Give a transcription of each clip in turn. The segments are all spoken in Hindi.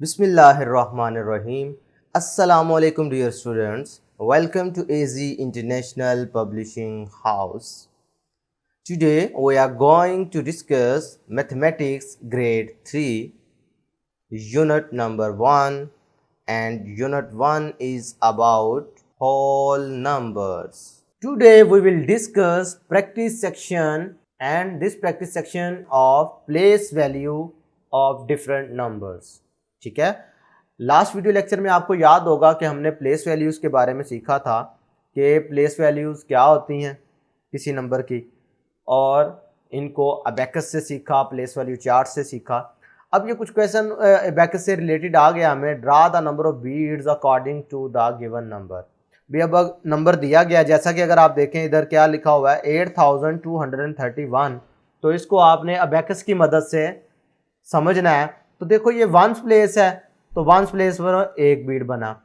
Bismillahirrahmanirrahim. Assalamualaikum dear students. Welcome to AZ International Publishing House. Today we are going to discuss Mathematics Grade 3 Unit number 1, and Unit 1 is about whole numbers. Today we will discuss practice section, and this practice section of place value of different numbers. ठीक है, लास्ट वीडियो लेक्चर में आपको याद होगा कि हमने प्लेस वैल्यूज़ के बारे में सीखा था कि प्लेस वैल्यूज़ क्या होती हैं किसी नंबर की, और इनको अबैकस से सीखा, प्लेस वैल्यू चार्ट से सीखा। अब ये कुछ क्वेश्चन अबैकस से रिलेटेड आ गया हमें। Draw the number of beads according to the given number. भी अब नंबर दिया गया, जैसा कि अगर आप देखें इधर क्या लिखा हुआ है 8231, तो इसको आपने अबैकस की मदद से समझना है। तो देखो ये वंस प्लेस है, तो वंस प्लेस पर एक बीड बना।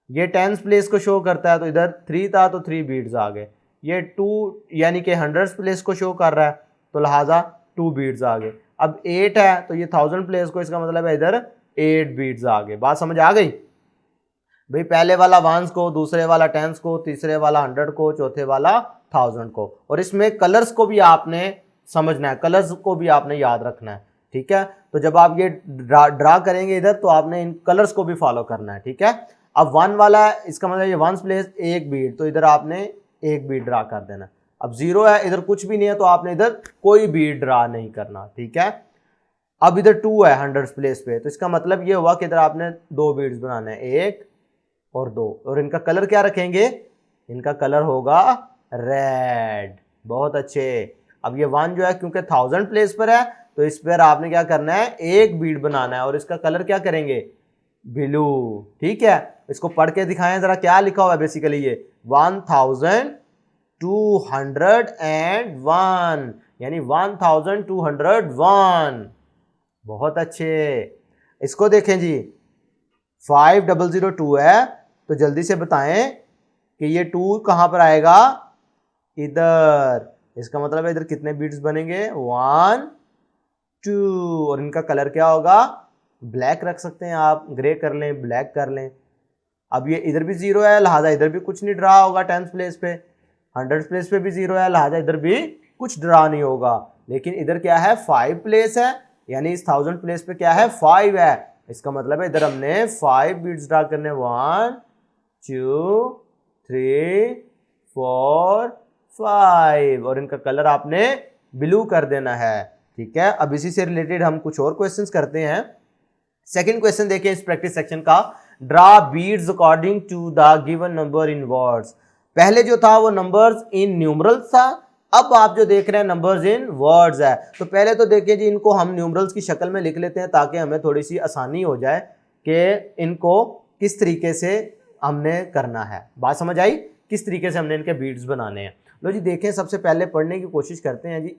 ये टेंस प्लेस को शो करता है, तो इधर 3 था तो 3 बीड्स आ गए। ये 2 यानी कि हंड्रेड्स प्लेस को शो कर रहा है, तो लिहाजा 2 बीड्स आ गए। अब 8 है तो ये 1000 प्लेस को, इसका मतलब है इधर 8 बीड्स आ गए। बात समझ आ गई भाई? पहले वाला वंस को, दूसरे वाला टेंस को, तीसरे वाला 100 को, चौथे वाला 1000 को। और इसमें कलर्स को भी आपने समझना है, कलर्स को भी आपने याद रखना है। ठीक है, तो जब आप ये ड्रा करेंगे इधर, तो आपने इन कलर्स को भी फॉलो करना है। ठीक है, अब 1 वाला है, इसका मतलब ये वंस प्लेस एक बीट, तो इधर आपने एक बीट ड्रा कर देना। अब 0 है, इधर कुछ भी नहीं है, तो आपने इधर कोई बीट ड्रा नहीं करना। ठीक है, अब इधर 2 है 100 प्लेस पे, तो इसका मतलब ये हुआ कि इधर आपने 2 बीट्स बनाने हैं, 1 और 2, और इनका कलर क्या रखेंगे? इनका कलर होगा रेड। बहुत अच्छे। अब ये 1 जो है क्योंकि 1000 प्लेस पर है, तो इस पर आपने क्या करना है? एक बीड बनाना है, और इसका कलर क्या करेंगे? ब्लू। ठीक है, इसको पढ़ के दिखाएं जरा, क्या लिखा हुआ है बेसिकली ये 1201, यानी 1201। बहुत अच्छे। इसको देखें जी, 5002 है, तो जल्दी से बताएं कि ये 2 कहां पर आएगा? इधर। इसका मतलब है इधर कितने बीट्स बनेंगे? 1 2, और इनका कलर क्या होगा? ब्लैक रख सकते हैं आप, ग्रे कर लें, ब्लैक कर लें। अब ये इधर भी 0 है, लिहाजा इधर भी कुछ नहीं ड्रा होगा। 10th प्लेस पे, 100 प्लेस पे भी 0 है, लिहाजा इधर भी कुछ ड्रा नहीं होगा। लेकिन इधर क्या है? 5 प्लेस है, यानी इस 1000 प्लेस पे क्या है? 5 है। इसका मतलब है इधर हमने 5 बीट्स ड्रा करने, 1 2 3 4 5, और इनका कलर आपने ब्लू कर देना है। ठीक है, अब इसी से रिलेटेड हम कुछ और क्वेश्चंस करते हैं। सेकंड क्वेश्चन देखिए इस प्रैक्टिस सेक्शन का, draw beads according to the given number in words. पहले जो था वो नंबर्स इन न्यूमरल्स था, अब आप जो देख रहे हैं नंबर्स इन वर्ड्स है। तो पहले तो देखिए जी, इनको हम न्यूमरल्स की शक्ल में लिख लेते हैं ताकि हमें थोड़ी सी आसानी हो जाए कि इनको किस तरीके से हमने करना है। बात समझ आई? किस तरीके से हमने इनके बीड्स बनाने हैं। लो जी देखें, सबसे पहले पढ़ने की कोशिश करते हैं जी।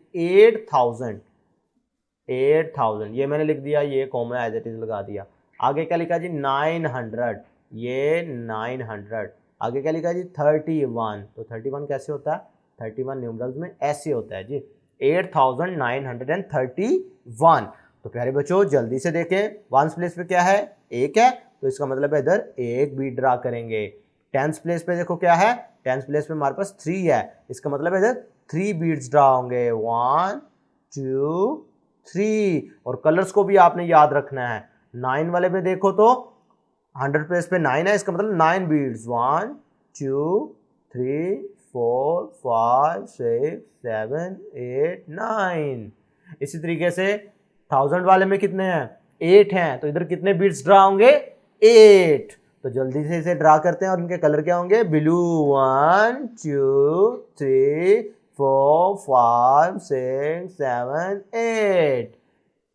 8000, ये मैंने लिख दिया, ये कॉमा एज इट इज लगा दिया। आगे क्या लिखा जी? 900, ये 900। आगे क्या लिखा जी? 31, तो 31 कैसे होता है? 31 न्यूमरल्स में ऐसे होता है जी, 8931। तो प्यारे बच्चों जल्दी से देखें, वंस प्लेस पे क्या है? 1 है, तो इसका मतलब है इधर एक बीट ड्रा करेंगे। 10th प्लेस पे देखो क्या है? 10th प्लेस पे हमारे पास 3 है, इसका मतलब है इधर 3 बीट्स ड्रा होंगे, 1 2 3। और कलर्स को भी आपने याद रखना है। 9 वाले में देखो तो 100 प्लेस पे 9 है, इसका मतलब 9 बीट्स, 1 2 3 4 5 6 7 8 9। इसी तरीके से 1000 वाले में कितने हैं? 8 हैं, तो इधर कितने बीट्स ड्रा होंगे? 8। तो जल्दी से इसे ड्रा करते हैं, और इनके कलर क्या होंगे? ब्लू। 1 2 3 4 5 6 7 8।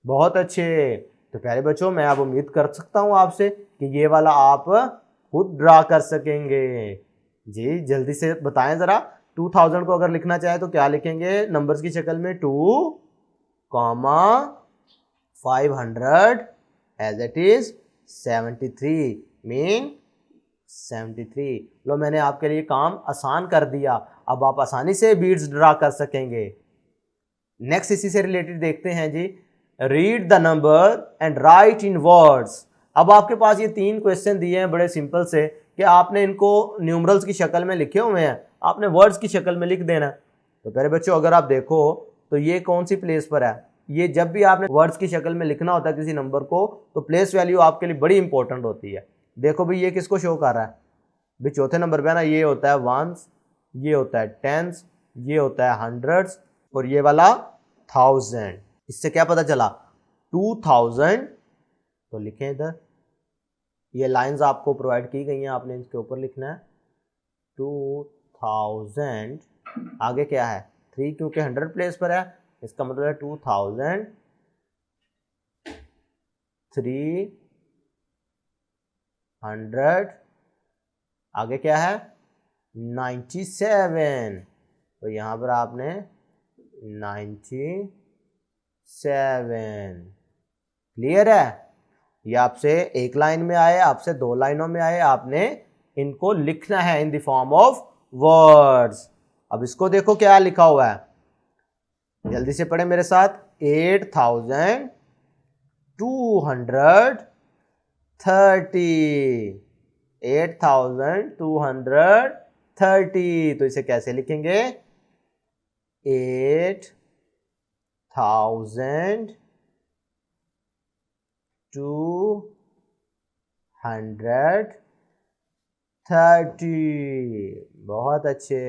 बहुत अच्छे। तो प्यारे बच्चों मैं अब उम्मीद कर सकता हूं आपसे कि ये वाला आप खुद ड्रा कर सकेंगे जी। जल्दी से बताएं जरा, 2000 को अगर लिखना चाहे तो क्या लिखेंगे नंबर्स की शक्ल में? 2, 500 एज इट इज 73, मीन 73। लो मैंने आपके लिए काम आसान कर दिया, अब आप आसानी से बीट्स ड्रा कर सकेंगे। नेक्स्ट इसी से रिलेटेड देखते हैं जी, read the number and write in words अब आपके पास ये 3 क्वेश्चन दिए हैं बड़े सिंपल से कि आपने इनको न्यूमरल्स की शक्ल में लिखे हुए हैं, आपने वर्ड्स की शक्ल में लिख देना। तो प्यारे बच्चों अगर आप देखो तो ये कौन सी प्लेस पर है, ये जब भी आपने वर्ड्स की शक्ल में लिखना होता है किसी नंबर को तो प्लेस वैल्यू आपके लिए बड़ी इंपॉर्टेंट होती है। देखो भाई ये किसको शो कर रहा है, भाई चौथे नंबर पे ना ये होता है वंस, ये होता है टेंस, ये होता है हंड्रेड्स और ये वाला थाउजेंड। इससे क्या पता चला 2000, तो लिखें इधर, ये लाइंस आपको प्रोवाइड की गई हैं, आपने इसके ऊपर लिखना है 2000, आगे क्या है 3 क्योंकि 100 प्लेस पर है, इसका मतलब है 2000 300, आगे क्या है 97, तो यहां पर आपने 97, क्लियर है। ये आपसे एक लाइन में आए, आपसे 2 लाइनों में आए, आपने इनको लिखना है in the form of words. अब इसको देखो क्या लिखा हुआ है, जल्दी से पढ़े मेरे साथ, 8230, 8230, तो इसे कैसे लिखेंगे 8230, बहुत अच्छे।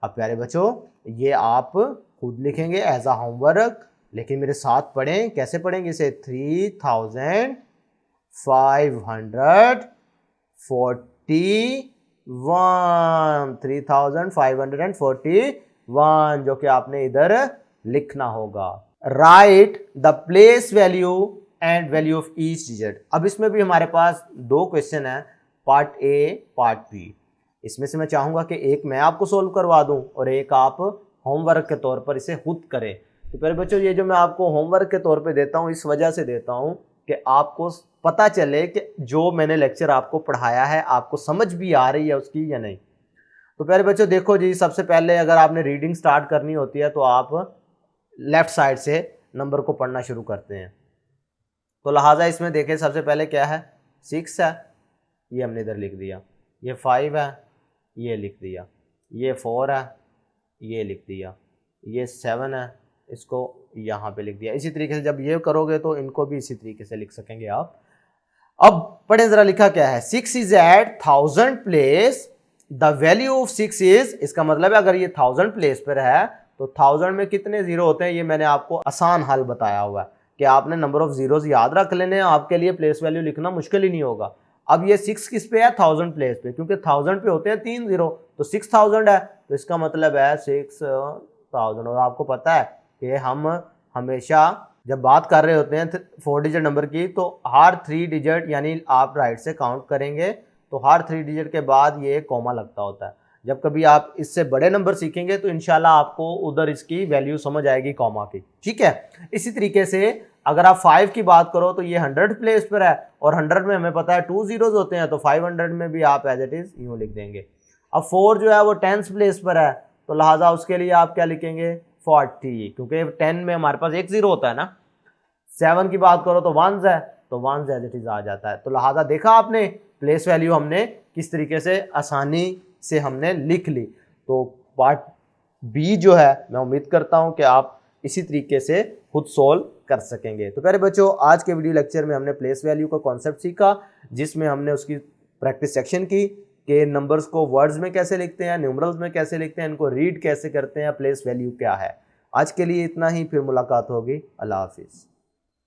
अब प्यारे बच्चों ये आप खुद लिखेंगे एज अ होमवर्क, लेकिन मेरे साथ पढ़ें, कैसे पढ़ेंगे इसे 3541, जो कि आपने इधर लिखना होगा। Right the place value and value of each digit. अब इसमें भी हमारे पास 2 क्वेश्चन है, पार्ट ए पार्ट बी। इसमें से मैं चाहूंगा कि एक मैं आपको सोल्व करवा दूं और एक आप होमवर्क के तौर पर इसे खुद करें। तो पहले बच्चों ये जो मैं आपको होमवर्क के तौर पे देता हूं इस वजह से देता हूं कि आपको पता चले कि जो मैंने लेक्चर आपको पढ़ाया है आपको समझ भी आ रही है उसकी या नहीं। तो पहले बच्चों देखो जी, सबसे पहले अगर आपने रीडिंग स्टार्ट करनी होती है तो आप लेफ्ट साइड से नंबर को पढ़ना शुरू करते हैं। तो लिहाजा इसमें देखें सबसे पहले क्या है 6 है, ये हमने इधर लिख दिया, ये 5 है, ये लिख दिया, ये 4 है, ये लिख दिया, ये 7 है, इसको यहाँ पे लिख दिया। इसी तरीके से जब ये करोगे तो इनको भी इसी तरीके से लिख सकेंगे आप। अब पढ़े जरा लिखा क्या है, 6 is at 1000 place, the value of 6 is, इसका मतलब है अगर ये 1000 प्लेस पर है तो 1000 में कितने जीरो होते हैं, ये मैंने आपको आसान हल बताया हुआ है कि आपने नंबर ऑफ जीरोज याद रख लेने हैं, आपके लिए प्लेस वैल्यू लिखना मुश्किल ही नहीं होगा। अब ये 6 किस पे है 1000 प्लेस पे, क्योंकि 1000 पे होते हैं 3 जीरो, तो 6000 है, तो इसका मतलब है 6000। और आपको पता है कि हम हमेशा जब बात कर रहे होते हैं 4 डिजिट नंबर की तो हर 3 डिजिट यानी आप राइट से काउंट करेंगे तो हर 3 डिजिट के बाद ये कॉमा लगता होता है। जब कभी आप इससे बड़े नंबर सीखेंगे तो इंशाल्लाह आपको उधर इसकी वैल्यू समझ आएगी कॉमा की, ठीक है। इसी तरीके से अगर आप 5 की बात करो तो ये 100 प्लेस पर है और 100 में हमें पता है 2 जीरोज होते हैं, तो 500 में भी आप एज इट इज यूँ लिख देंगे। अब 4 जो है वो 10 प्लेस पर है, तो लिहाजा उसके लिए आप क्या लिखेंगे 40, क्योंकि 10 में हमारे पास 1 जीरो होता है ना। 7 की बात करो तो 1 है, तो 1 एज इट इज आ जाता है। तो लिहाजा देखा आपने प्लेस वैल्यू हमने किस तरीके से आसानी से हमने लिख ली। तो पार्ट बी जो है मैं उम्मीद करता हूं कि आप इसी तरीके से खुद सोल्व कर सकेंगे। तो प्यारे बच्चों आज के वीडियो लेक्चर में हमने प्लेस वैल्यू का कॉन्सेप्ट सीखा, जिसमें हमने उसकी प्रैक्टिस सेक्शन की कि नंबर्स को वर्ड्स में कैसे लिखते हैं, न्यूमरल्स में कैसे लिखते हैं, इनको रीड कैसे करते हैं, प्लेस वैल्यू क्या है। आज के लिए इतना ही, फिर मुलाकात होगी। अल्लाह हाफिज़।